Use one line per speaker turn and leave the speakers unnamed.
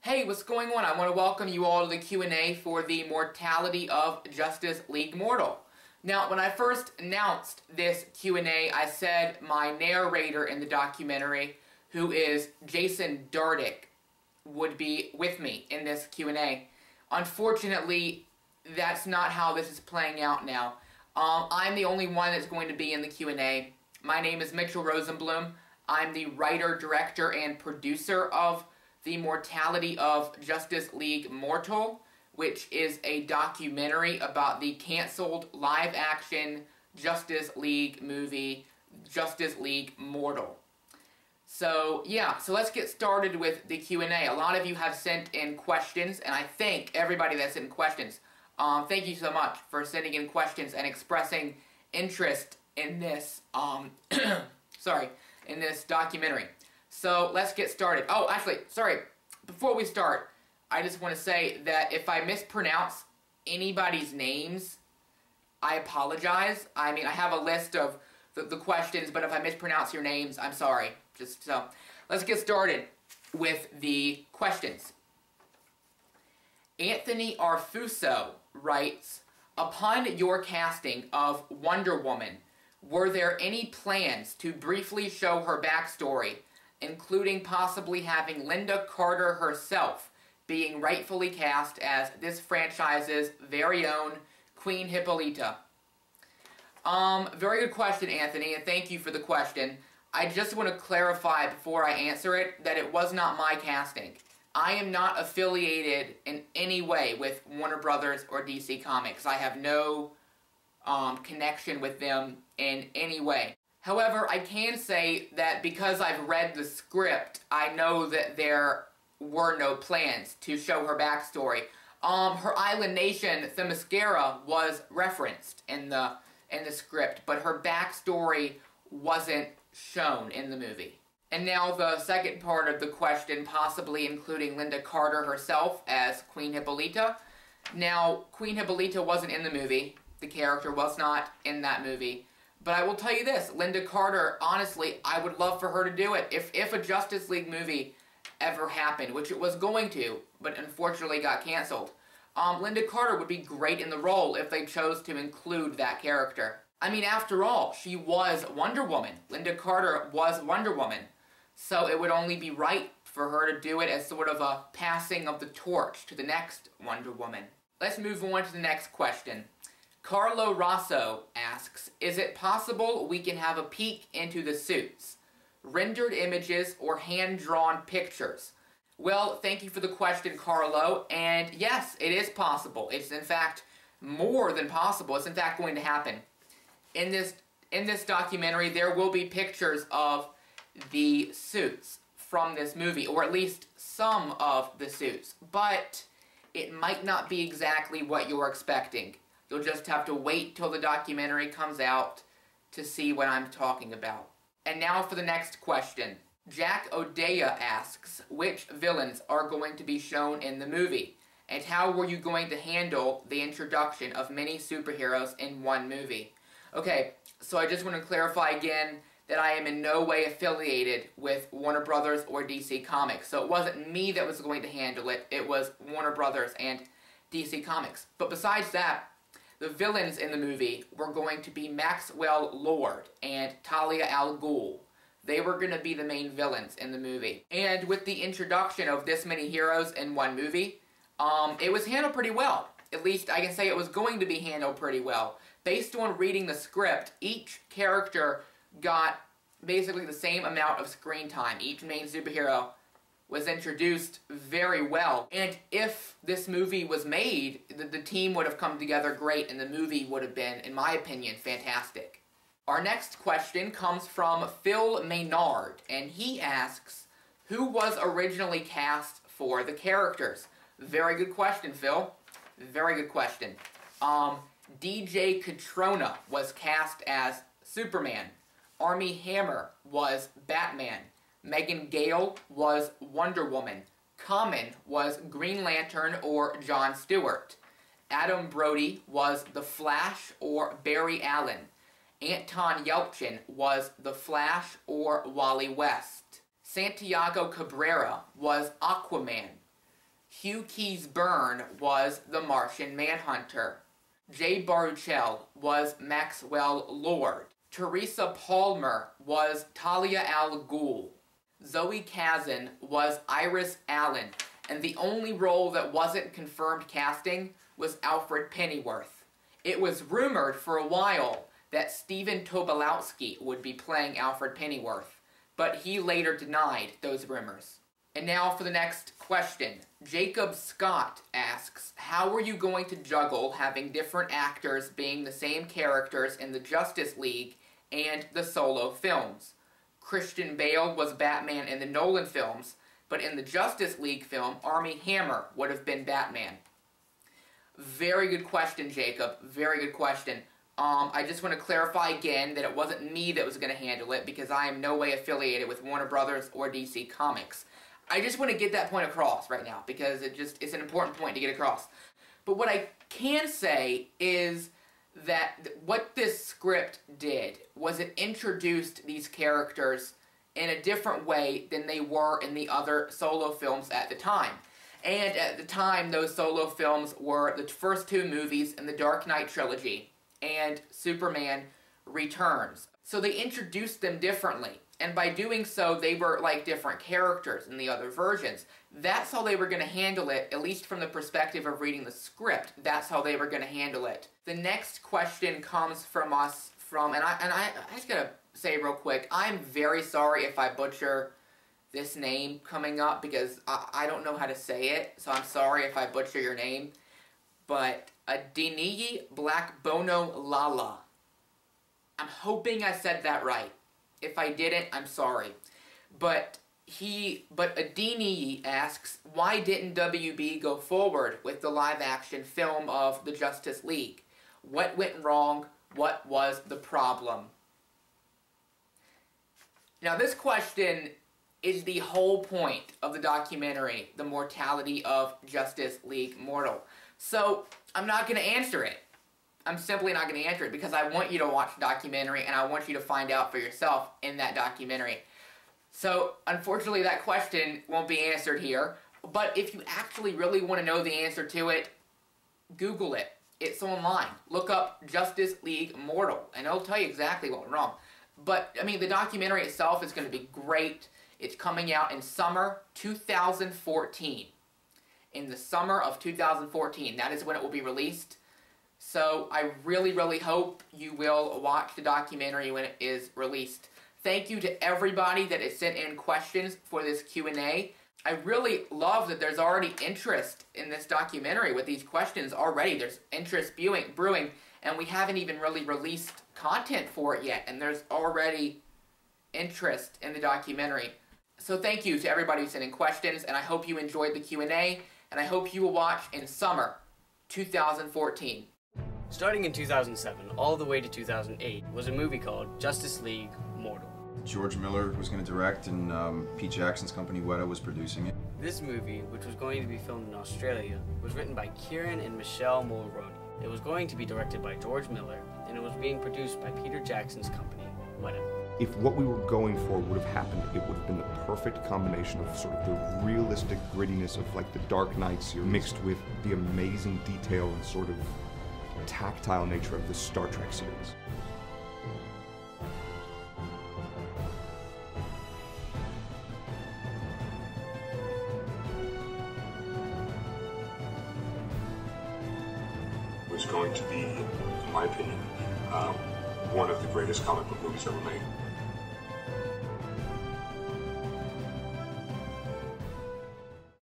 Hey, what's going on? I want to welcome you all to the Q&A for the Mortality of Justice League Mortal. Now, when I first announced this Q&A, I said my narrator in the documentary, who is Jason Dardick, would be with me in this Q&A. Unfortunately, that's not how this is playing out now. I'm the only one that's going to be in the Q&A. My name is Mitchell Rosenblum. I'm the writer, director, and producer of the Mortality of Justice League Mortal, which is a documentary about the canceled live-action Justice League movie, Justice League Mortal. So, yeah, so let's get started with the Q&A. A lot of you have sent in questions, and I thank everybody that sent in questions. Thank you so much for sending in questions and expressing interest in this, in this documentary. So, let's get started. Oh, actually, sorry, before we start, I just want to say that if I mispronounce anybody's names, I apologize. I mean, I have a list of the questions, but if I mispronounce your names, I'm sorry. Just so, let's get started with the questions. Anthony Arfuso writes, upon your casting of Wonder Woman, were there any plans to briefly show her backstory, including possibly having Linda Carter herself being rightfully cast as this franchise's very own Queen Hippolyta? Very good question, Anthony, and thank you for the question. I just want to clarify before I answer it that it was not my casting. I am not affiliated in any way with Warner Brothers or DC Comics. I have no connection with them in any way. However, I can say that because I've read the script, I know that there were no plans to show her backstory. Her Island Nation Themyscira was referenced in the script, but her backstory wasn't shown in the movie. And now the second part of the question, possibly including Linda Carter herself as Queen Hippolyta. Now, Queen Hippolyta wasn't in the movie. The character was not in that movie. But I will tell you this, Linda Carter, honestly, I would love for her to do it. If a Justice League movie ever happened, which it was going to, but unfortunately got canceled, Linda Carter would be great in the role if they chose to include that character. I mean, after all, she was Wonder Woman. Linda Carter was Wonder Woman. So it would only be right for her to do it as sort of a passing of the torch to the next Wonder Woman. Let's move on to the next question. Carlo Rosso asks, is it possible we can have a peek into the suits? Rendered images or hand-drawn pictures? Well, thank you for the question, Carlo, and yes, it is possible. It's in fact more than possible. It's in fact going to happen. In this documentary, there will be pictures of the suits from this movie, or at least some of the suits, but it might not be exactly what you're expecting. You'll just have to wait till the documentary comes out to see what I'm talking about. And now for the next question. Jack O'Dea asks, which villains are going to be shown in the movie? And how were you going to handle the introduction of many superheroes in one movie? Okay, so I just want to clarify again that I am in no way affiliated with Warner Brothers or DC Comics. So it wasn't me that was going to handle it, it was Warner Brothers and DC Comics. But besides that, the villains in the movie were going to be Maxwell Lord and Talia al Ghul. They were going to be the main villains in the movie. And with the introduction of this many heroes in one movie, it was handled pretty well. At least I can say it was going to be handled pretty well. Based on reading the script, each character got basically the same amount of screen time. Each main superhero was introduced very well. And if this movie was made, the team would have come together great and the movie would have been, in my opinion, fantastic. Our next question comes from Phil Maynard, and he asks, who was originally cast for the characters? Very good question, Phil. Very good question. DJ Catrona was cast as Superman. Armie Hammer was Batman. Megan Gale was Wonder Woman. Common was Green Lantern or Jon Stewart. Adam Brody was The Flash or Barry Allen. Anton Yelchin was The Flash or Wally West. Santiago Cabrera was Aquaman. Hugh Keays-Byrne was the Martian Manhunter. Jay Baruchel was Maxwell Lord. Teresa Palmer was Talia al Ghul. Zoe Kazan was Iris Allen, and the only role that wasn't confirmed casting was Alfred Pennyworth. It was rumored for a while that Stephen Tobolowsky would be playing Alfred Pennyworth, but he later denied those rumors. And now for the next question. Jacob Scott asks, how are you going to juggle having different actors being the same characters in the Justice League and the solo films? Christian Bale was Batman in the Nolan films, but in the Justice League film, Armie Hammer would have been Batman. Very good question, Jacob. Very good question. I just want to clarify again that it wasn't me that was going to handle it because I am no way affiliated with Warner Brothers or DC Comics. I just want to get that point across right now because it's an important point to get across. But what I can say is that what this script did was it introduced these characters in a different way than they were in the other solo films at the time. And at the time, those solo films were the first two movies in the Dark Knight trilogy and Superman Returns. So they introduced them differently. And by doing so, they were like different characters in the other versions. That's how they were going to handle it, at least from the perspective of reading the script. That's how they were going to handle it. The next question comes from us and I just got to say real quick, I'm very sorry if I butcher this name coming up because I don't know how to say it, so I'm sorry if I butcher your name. But Adeniyi Blackbono Lala. I'm hoping I said that right. If I didn't, I'm sorry. But Adeniyi asks, why didn't WB go forward with the live-action film of the Justice League? What went wrong? What was the problem? Now, this question is the whole point of the documentary, The Mortality of Justice League Mortal. So, I'm not going to answer it. I'm simply not going to answer it because I want you to watch the documentary and I want you to find out for yourself in that documentary. So, unfortunately, that question won't be answered here. But if you actually really want to know the answer to it, Google it. It's online. Look up Justice League Mortal and it'll tell you exactly what went wrong. But, I mean, the documentary itself is going to be great. It's coming out in summer 2014. In the summer of 2014. That is when it will be released. So I really, really hope you will watch the documentary when it is released. Thank you to everybody that has sent in questions for this Q&A. I really love that there's already interest in this documentary with these questions already. There's interest brewing, and we haven't even really released content for it yet, and there's already interest in the documentary. So thank you to everybody who sent in questions, and I hope you enjoyed the Q&A, and I hope you will watch in summer 2014.
Starting in 2007 all the way to 2008 was a movie called Justice League Mortal.
George Miller was going to direct and Pete Jackson's company Weta was producing it.
This movie, which was going to be filmed in Australia, was written by Kieran and Michelle Mulroney. It was going to be directed by George Miller, and it was being produced by Peter Jackson's company, Weta.
If what we were going for would have happened, it would have been the perfect combination of sort of the realistic grittiness of like the Dark Knight series mixed with the amazing detail and sort of tactile nature of the Star Trek series.
Was going to be, in my opinion, one of the greatest comic book movies ever made.